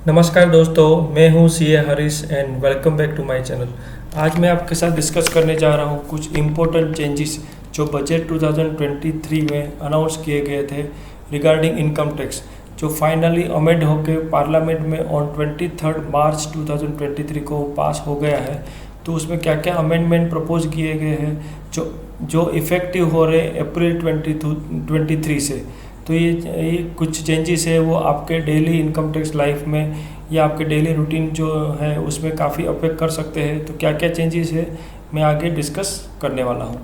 नमस्कार दोस्तों, मैं हूं CA Harish and welcome back to my channel. आज मैं आपके साथ डिस्कस करने जा रहा हूं कुछ इम्पोर्टेंट चेंजेस जो बजट 2023 में अनाउंस किए गए थे रिगार्डिंग इनकम टैक्स, जो फाइनली अमेंड होकर पार्लियामेंट में ऑन 23 मार्च 2023 को पास हो गया है। तो उसमें क्या क्या अमेंडमेंट प्रपोज किए गए हैं जो इफ़ेक्टिव हो रहे अप्रैल 2023 से। तो ये कुछ चेंजेस है वो आपके डेली इनकम टैक्स लाइफ में या आपके डेली रूटीन जो है उसमें काफ़ी अफेक्ट कर सकते हैं। तो क्या क्या चेंजेस है मैं आगे डिस्कस करने वाला हूँ।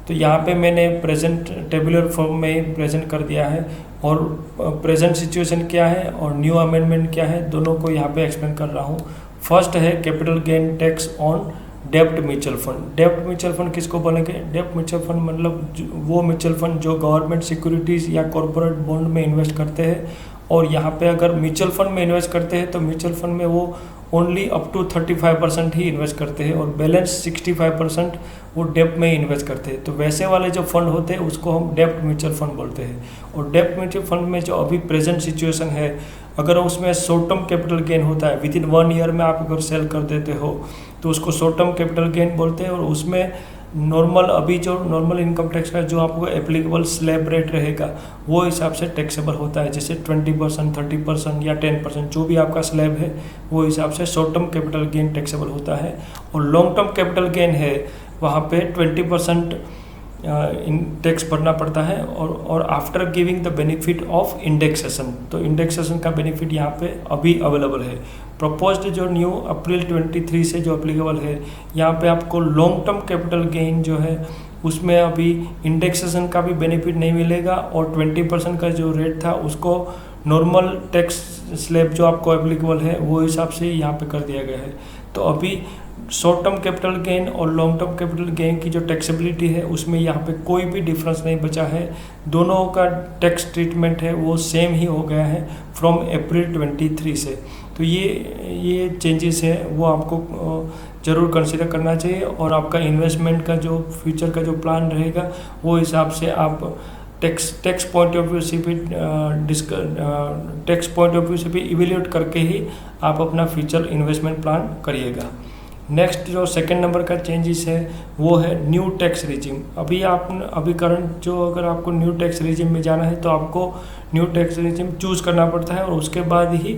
तो यहाँ पे मैंने प्रेजेंट टेबुलर फॉर्म में प्रेजेंट कर दिया है और प्रेजेंट सिचुएशन क्या है और न्यू अमेंडमेंट क्या है दोनों को यहाँ पे एक्सप्लेन कर रहा हूँ। फर्स्ट है कैपिटल गेन टैक्स ऑन डेप्ट म्यूचुअल फंड। डेप्ट म्यूचुअल फंड किसको बोलेंगे? डेप्ट म्यूचुअल फंड मतलब वो म्यूचुअल फंड जो गवर्नमेंट सिक्योरिटीज़ या कॉरपोरेट बॉन्ड में इन्वेस्ट करते हैं। और यहाँ पे अगर म्यूचुअल फंड में इन्वेस्ट करते हैं तो म्यूचुअल फंड में वो ओनली अप टू 35% ही इन्वेस्ट करते हैं और बैलेंस 65% वो डेप्ट में ही इन्वेस्ट करते हैं। तो वैसे वाले जो फंड होते हैं उसको हम डेप्ट म्यूचुअल फंड बोलते हैं। और डेप्ट म्यूचुअल फंड में जो अभी प्रेजेंट सिचुएशन है, अगर उसमें शॉर्ट टर्म कैपिटल गेन होता है, विद इन 1 ईयर में आप अगर सेल कर देते हो तो उसको शॉर्ट टर्म कैपिटल गेन बोलते हैं। और उसमें नॉर्मल अभी जो नॉर्मल इनकम टैक्स का जो आपको एप्लीकेबल स्लैब रेट रहेगा वो हिसाब से टैक्सेबल होता है, जैसे 20%, 30% या 10%, जो भी आपका स्लैब है वो हिसाब से short term capital gain taxable होता है। और लॉन्ग टर्म कैपिटल गेन है वहाँ पे 20% इन टैक्स भरना पड़ता है और after giving the benefit of indexation. तो इंडेक्सेशन का बेनिफिट यहाँ पे अभी अवेलेबल है। प्रपोज्ड जो न्यू अप्रैल 23 से जो अप्लीकेबल है, यहाँ पे आपको लॉन्ग टर्म कैपिटल गेन जो है उसमें अभी इंडेक्सेशन का भी बेनिफिट नहीं मिलेगा और 20% का जो रेट था उसको नॉर्मल टैक्स स्लैब जो आपको एप्लीकेबल है वो हिसाब से यहाँ पे कर दिया गया है। तो अभी शॉर्ट टर्म कैपिटल गेन और लॉन्ग टर्म कैपिटल गेन की जो टैक्सेबिलिटी है उसमें यहाँ पे कोई भी डिफरेंस नहीं बचा है। दोनों का टैक्स ट्रीटमेंट है वो सेम ही हो गया है फ्रॉम अप्रैल 23 से। तो ये चेंजेस है वो आपको ज़रूर कंसिडर करना चाहिए और आपका इन्वेस्टमेंट का जो फ्यूचर का जो प्लान रहेगा वो हिसाब से आप टैक्स पॉइंट ऑफ व्यू से भी टैक्स पॉइंट ऑफ व्यू से भी इवेल्यूएट करके ही आप अपना फ्यूचर इन्वेस्टमेंट प्लान करिएगा। नेक्स्ट जो सेकंड नंबर का चेंजेस है वो है न्यू टैक्स रिजिम। अभी करंट जो अगर आपको न्यू टैक्स रिजिम में जाना है तो आपको न्यू टैक्स रिजिम चूज़ करना पड़ता है और उसके बाद ही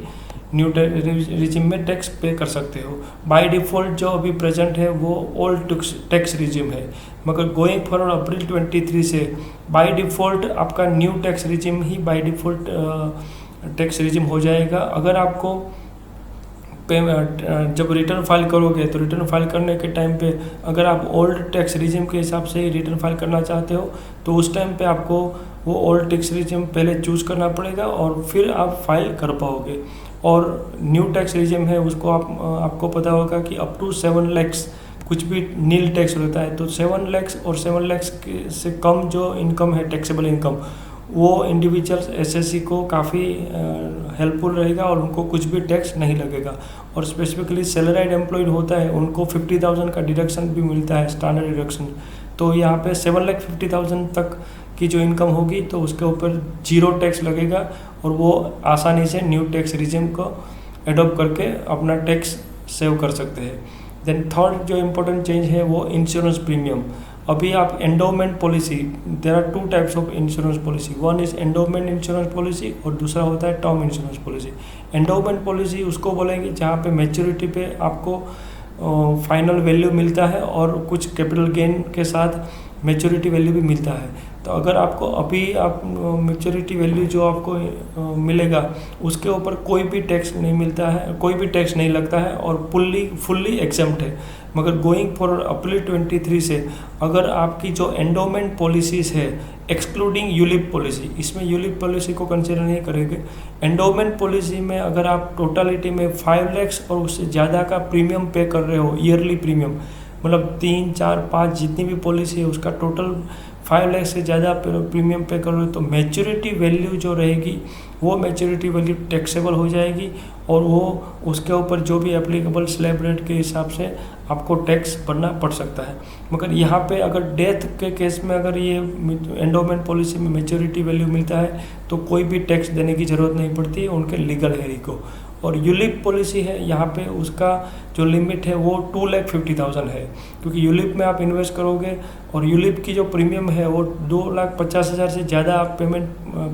न्यू रिजिम में टैक्स पे कर सकते हो। बाय डिफ़ॉल्ट जो अभी प्रेजेंट है वो ओल्ड टैक्स रिजिम है, मगर गोइंग फॉरवर्ड अप्रैल 23 से बाय डिफ़ॉल्ट आपका new tax regime he by default tax regime हो जाएगा। अगर आपको जब रिटर्न फाइल करोगे तो रिटर्न फाइल करने के टाइम पे अगर आप ओल्ड टैक्स रिजिम के हिसाब से ही रिटर्न फाइल करना चाहते हो तो उस टाइम पे आपको वो ओल्ड टैक्स रिजिम पहले चूज़ करना पड़ेगा और फिर आप फाइल कर पाओगे। और न्यू टैक्स रिजिम है उसको आपको पता होगा कि अप टू 7 लाख कुछ भी नील टैक्स रहता है। तो 7 लाख और 7 लाख से कम जो इनकम है टैक्सेबल इनकम वो इंडिविजुअल्स एसएससी को काफ़ी हेल्पफुल रहेगा और उनको कुछ भी टैक्स नहीं लगेगा। और स्पेसिफिकली सैलरीड एम्प्लॉयड होता है उनको 50,000 का डिडक्शन भी मिलता है, स्टैंडर्ड डिडक्शन। तो यहाँ पे 7,50,000 तक की जो इनकम होगी तो उसके ऊपर 0 टैक्स लगेगा और वो आसानी से न्यू टैक्स रिजिम को एडॉप्ट करके अपना टैक्स सेव कर सकते हैं। देन थर्ड जो इम्पोर्टेंट चेंज है वो इंश्योरेंस प्रीमियम। अभी आप endowment policy, there are 2 types of insurance policy, one is endowment insurance policy और दूसरा होता है term insurance policy. Endowment policy उसको बोलेंगे जहाँ पे मैच्योरिटी पे आपको फाइनल वैल्यू मिलता है और कुछ कैपिटल गेन के साथ मैच्योरिटी वैल्यू भी मिलता है। तो अगर आपको अभी आप मैच्योरिटी वैल्यू जो आपको मिलेगा उसके ऊपर कोई भी टैक्स नहीं मिलता है, कोई भी टैक्स नहीं लगता है और फुल्ली एग्जम्प्ट है। मगर गोइंग फॉर अप्रैल 23 से अगर आपकी जो एंडोमेंट पॉलिसीज़ है एक्सक्लूडिंग यूलिप पॉलिसी, इसमें यूलिप पॉलिसी को कंसिडर नहीं करेंगे, एंडोमेंट पॉलिसी में अगर आप टोटलिटी में 5 लाख और उससे ज़्यादा का प्रीमियम पे कर रहे हो, ईयरली प्रीमियम मतलब 3, 4, 5 जितनी भी पॉलिसी है उसका टोटल 5 लाख से ज़्यादा प्रीमियम पे करोगे तो मैच्योरिटी वैल्यू जो रहेगी वो मैच्योरिटी वैल्यू टैक्सेबल हो जाएगी और वो उसके ऊपर जो भी एप्लीकेबल स्लैब रेट के हिसाब से आपको टैक्स भरना पड़ सकता है। मगर यहाँ पे अगर डेथ के केस में अगर ये एंडोमेंट पॉलिसी में मैच्योरिटी वैल्यू मिलता है तो कोई भी टैक्स देने की ज़रूरत नहीं पड़ती है उनके लीगल हेयर को। और यूलिप पॉलिसी है, यहाँ पे उसका जो लिमिट है वो 2,50,000 है, क्योंकि यूलिप में आप इन्वेस्ट करोगे और यूलिप की जो प्रीमियम है वो 2,50,000 से ज़्यादा आप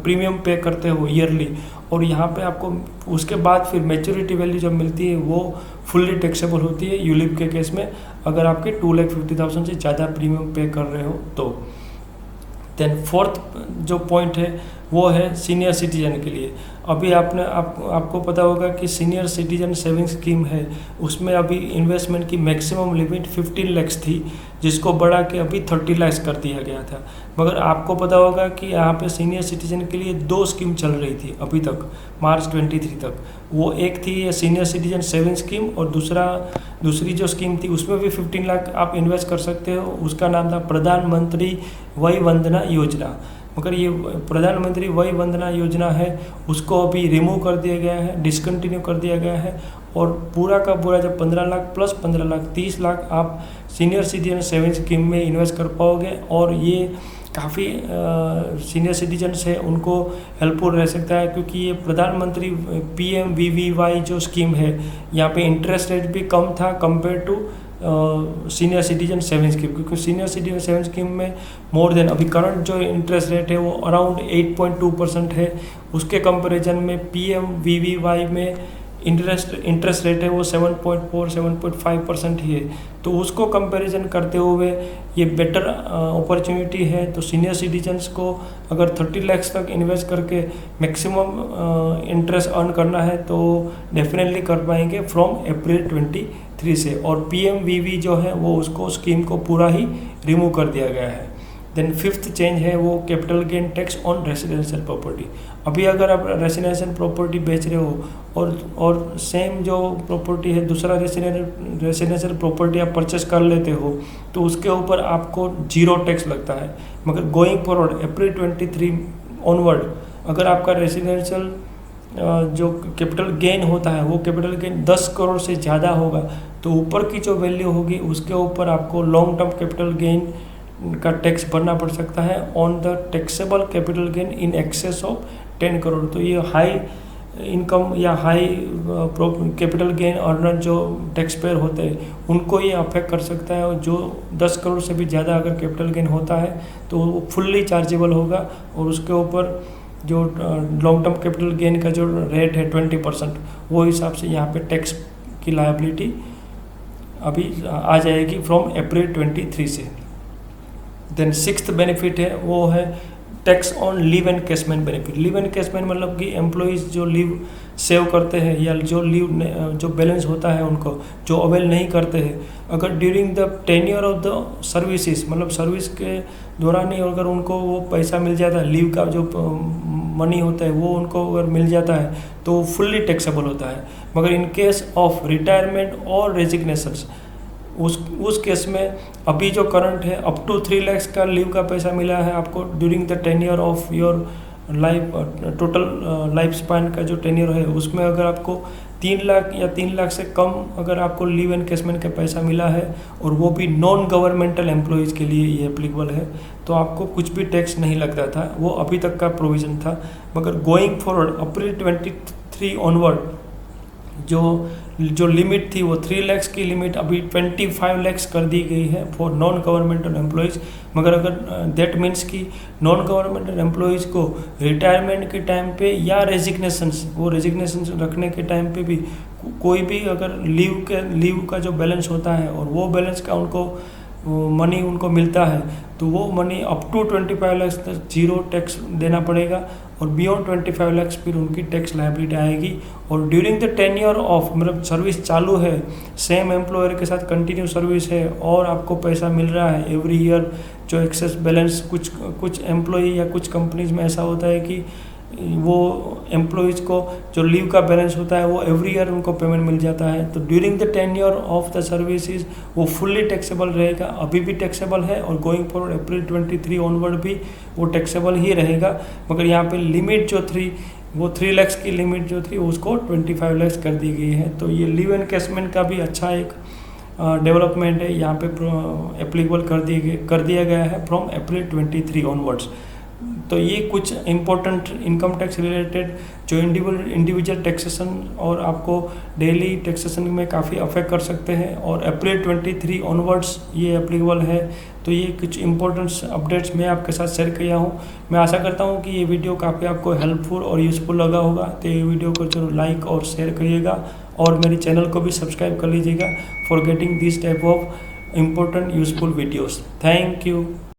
प्रीमियम पे करते हो ईयरली, और यहाँ पे आपको उसके बाद फिर मैच्योरिटी वैल्यू जब मिलती है वो फुल्ली टैक्सेबल होती है यूलिप के केस में, अगर आपके 2,50,000 से ज़्यादा प्रीमियम पे कर रहे हो तो। देन फोर्थ जो पॉइंट है वो है सीनियर सिटीजन के लिए। अभी आपको पता होगा कि सीनियर सिटीजन सेविंग स्कीम है, उसमें अभी इन्वेस्टमेंट की मैक्सिमम लिमिट 15 लाख थी, जिसको बढ़ा के अभी 30 लाख कर दिया गया था। मगर आपको पता होगा कि यहाँ पे सीनियर सिटीजन के लिए 2 स्कीम चल रही थी अभी तक, मार्च 23 तक। वो एक थी ये सीनियर सिटीजन सेविंग स्कीम, और दूसरी जो स्कीम थी उसमें भी 15 लाख आप इन्वेस्ट कर सकते हो, उसका नाम था प्रधानमंत्री वय वंदना योजना। मगर ये प्रधानमंत्री वय वंदना योजना है उसको अभी रिमूव कर दिया गया है, डिसकंटिन्यू कर दिया गया है, और पूरा का पूरा जब 15 लाख प्लस 15 लाख 30 लाख आप सीनियर सिटीजन सेविंग स्कीम में इन्वेस्ट कर पाओगे, और ये काफ़ी सीनियर सिटीजन्स है उनको हेल्पफुल रह सकता है, क्योंकि ये प्रधानमंत्री PMVVY जो स्कीम है यहाँ पे इंटरेस्ट रेट भी कम था compare to senior citizen saving scheme, क्योंकि सीनियर सिटीजन सेविंग स्कीम में मोर देन अभी करंट जो इंटरेस्ट रेट है वो अराउंड 8.2% है, उसके कंपैरिजन में PMVVY में इंटरेस्ट रेट है वो 7.5% ही है। तो उसको कंपैरिजन करते हुए ये बेटर अपॉर्चुनिटी है। तो सीनियर सिटीजन्स को अगर 30 लाख तक इन्वेस्ट करके मैक्सिमम इंटरेस्ट अर्न करना है तो डेफिनेटली कर पाएंगे फ्रॉम अप्रैल 23 से, और PMVV जो है वो उसको स्कीम को पूरा ही रिमूव कर दिया गया है। देन फिफ्थ चेंज है वो capital gain tax on residential property. अभी अगर आप रेसिडेंशियल प्रॉपर्टी बेच रहे हो और सेम जो प्रॉपर्टी है दूसरा रेसिडेंशियल प्रॉपर्टी आप परचेस कर लेते हो तो उसके ऊपर आपको 0 टैक्स लगता है। मगर गोइंग फॉरवर्ड अप्रैल 23 ऑनवर्ड अगर आपका रेसिडेंशियल जो कैपिटल गेन होता है वो कैपिटल गेन 10 करोड़ से ज़्यादा होगा तो ऊपर की जो वैल्यू होगी उसके ऊपर आपको लॉन्ग टर्म कैपिटल गेन का टैक्स भरना पड़ सकता है on the taxable capital gain in excess of 10 crore. तो ये हाई इनकम या हाई कैपिटल गेन अर्नर जो टैक्स पेयर होते हैं उनको ये अफेक्ट कर सकता है, और जो 10 करोड़ से भी ज़्यादा अगर कैपिटल गेन होता है तो वो फुल्ली चार्जेबल होगा, और उसके ऊपर जो लॉन्ग टर्म कैपिटल गेन का जो रेट है 20% वो हिसाब से यहाँ पे टैक्स की लायबिलिटी अभी आ जाएगी फ्रॉम अप्रैल 23 से। देन सिक्स्थ बेनिफिट है वो है tax on leave encashment benefit. Leave encashment मतलब कि एम्प्लॉइज़ जो लीव सेव करते हैं या जो लीव जो बैलेंस होता है उनको जो अवेल नहीं करते हैं, अगर during the tenure of the services मतलब सर्विस के दौरान ही अगर उनको वो पैसा मिल जाता है, लीव का जो मनी होता है वो उनको अगर मिल जाता है तो फुल्ली टैक्सेबल होता है। मगर इन केस ऑफ रिटायरमेंट और रेजिग्नेशंस उस केस में अभी जो करंट है अप टू 3 लाख का लीव का पैसा मिला है आपको during the tenure of your life, total life span का जो टेन्योर है उसमें अगर आपको 3 लाख या 3 लाख से कम अगर आपको लीव एनकैशमेंट का पैसा मिला है और वो भी नॉन गवर्नमेंटल एम्प्लॉयज़ के लिए ये एप्लीकेबल है तो आपको कुछ भी टैक्स नहीं लगता था, वो अभी तक का प्रोविज़न था। मगर गोइंग फॉरवर्ड अप्रैल 23 ऑनवर्ड जो लिमिट थी वो 3 लाख की लिमिट अभी 25 लाख कर दी गई है फॉर नॉन गवर्नमेंटल एम्प्लॉयज़। मगर अगर दैट मीन्स कि नॉन गवर्नमेंटल एम्प्लॉयज़ को रिटायरमेंट के टाइम पे या रेजिग्नेशन रखने के टाइम पे भी कोई भी अगर लीव का जो बैलेंस होता है और वो बैलेंस का उनको मनी उनको मिलता है तो वो मनी अप टू 25 लाख तक 0 टैक्स देना पड़ेगा, और बियॉन्ड 25 लाख फिर उनकी टैक्स लायबिलिटी आएगी। और ड्यूरिंग द टेन्योर ऑफ मतलब सर्विस चालू है, सेम एम्प्लॉयर के साथ कंटिन्यू सर्विस है और आपको पैसा मिल रहा है एवरी ईयर जो एक्सेस बैलेंस, कुछ एम्प्लॉई या कुछ कंपनीज में ऐसा होता है कि वो एम्प्लॉयज़ को जो लीव का बैलेंस होता है वो एवरी ईयर उनको पेमेंट मिल जाता है। तो during the tenure of the services वो फुल्ली टैक्सेबल रहेगा, अभी भी टैक्सेबल है और गोइंग फॉरवर्ड अप्रैल 23 ऑनवर्ड भी वो टैक्सेबल ही रहेगा। मगर यहाँ पे लिमिट जो थी वो 3 लाख की लिमिट जो थी उसको 25 लाख कर दी गई है। तो ये लीव एनकैशमेंट का भी अच्छा एक डेवलपमेंट है, यहाँ पे एप्लीकेबल कर दिया गया है फ्रॉम अप्रैल 23 ऑनवर्ड्स। तो ये कुछ इम्पोर्टेंट इनकम टैक्स रिलेटेड जो इंडिविजुअल टैक्सेशन और आपको डेली टैक्सेशन में काफ़ी अफेक्ट कर सकते हैं और अप्रैल 23 ऑनवर्ड्स ये एप्लीकेबल है। तो ये कुछ इंपॉर्टेंट अपडेट्स मैं आपके साथ शेयर किया हूँ। मैं आशा करता हूँ कि ये वीडियो काफ़ी आपको हेल्पफुल और यूज़फुल लगा होगा। तो ये वीडियो को जरूर लाइक और शेयर करिएगा और मेरे चैनल को भी सब्सक्राइब कर लीजिएगा for getting this type of important useful videos. Thank you.